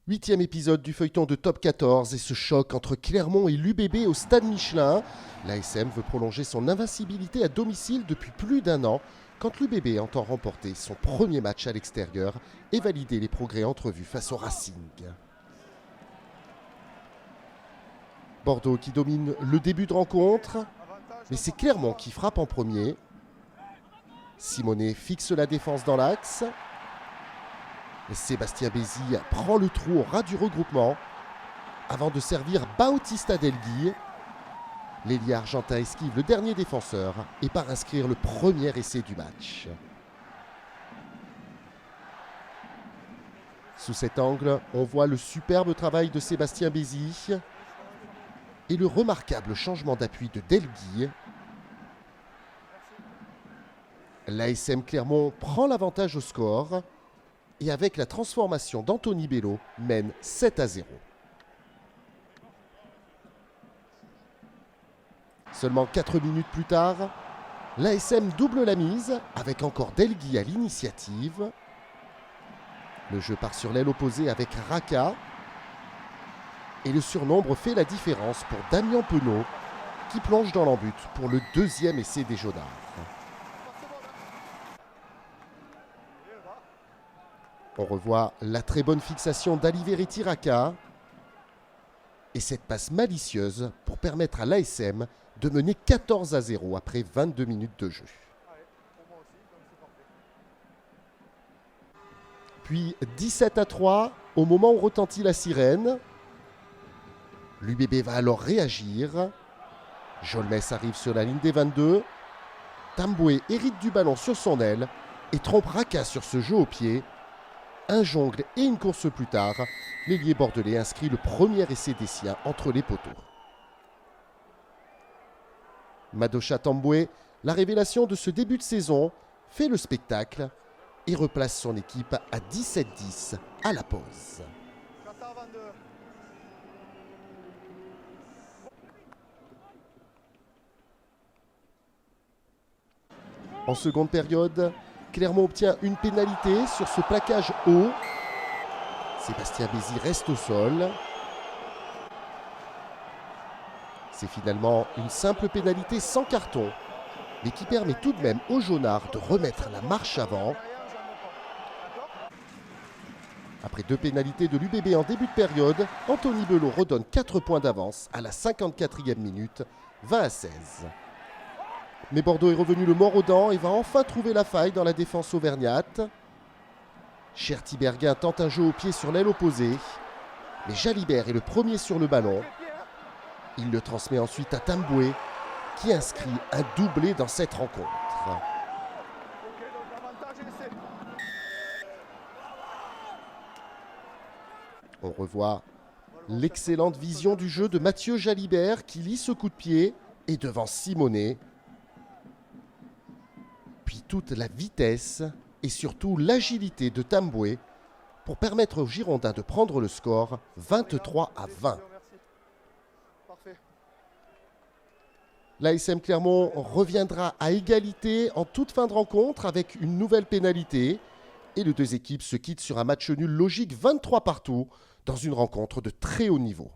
8e épisode du feuilleton de Top 14 et ce choc entre Clermont et l'UBB au Stade Michelin. L'ASM veut prolonger son invincibilité à domicile depuis plus d'un an quand l'UBB entend remporter son premier match à l'extérieur et valider les progrès entrevus face au Racing. Bordeaux qui domine le début de rencontre, mais c'est Clermont qui frappe en premier. Simonet fixe la défense dans l'axe. Sébastien Bézi prend le trou au ras du regroupement avant de servir Bautista Delgui. L'ailier argentin esquive le dernier défenseur et part inscrire le premier essai du match. Sous cet angle, on voit le superbe travail de Sébastien Bézi et le remarquable changement d'appui de Delgui. L'ASM Clermont prend l'avantage au score et avec la transformation d'Anthony Bello, mène 7-0. Seulement 4 minutes plus tard, l'ASM double la mise avec encore Delgui à l'initiative. Le jeu part sur l'aile opposée avec Raka. Et le surnombre fait la différence pour Damien Penaud qui plonge dans l'embut pour le deuxième essai des Jaunards. On revoit la très bonne fixation d'Aliveriti Raka et cette passe malicieuse pour permettre à l'ASM de mener 14-0 après 22 minutes de jeu. Puis 17-3 au moment où retentit la sirène. L'UBB va alors réagir. Jolmes arrive sur la ligne des 22. Tamboué hérite du ballon sur son aile et trompe Raka sur ce jeu au pied. Un jongle et une course plus tard, l'ailier bordelais inscrit le premier essai des siens entre les poteaux. Madocha Tamboué, la révélation de ce début de saison, fait le spectacle et replace son équipe à 17-10 à la pause. En seconde période, Clermont obtient une pénalité sur ce plaquage haut. Sébastien Bézi reste au sol. C'est finalement une simple pénalité sans carton, mais qui permet tout de même aux Jaunards de remettre la marche avant. Après 2 pénalités de l'UBB en début de période, Anthony Bello redonne 4 points d'avance à la 54e minute, 20-16. Mais Bordeaux est revenu le mort aux dents et va enfin trouver la faille dans la défense auvergnate. Cherty Berguin tente un jeu au pied sur l'aile opposée, mais Jalibert est le premier sur le ballon. Il le transmet ensuite à Tamboué, qui inscrit un doublé dans cette rencontre. On revoit l'excellente vision du jeu de Mathieu Jalibert qui lit ce coup de pied et devant Simonet. Puis toute la vitesse et surtout l'agilité de Tamboué pour permettre aux Girondins de prendre le score 23-20. L'ASM Clermont reviendra à égalité en toute fin de rencontre avec une nouvelle pénalité et les deux équipes se quittent sur un match nul logique 23 partout dans une rencontre de très haut niveau.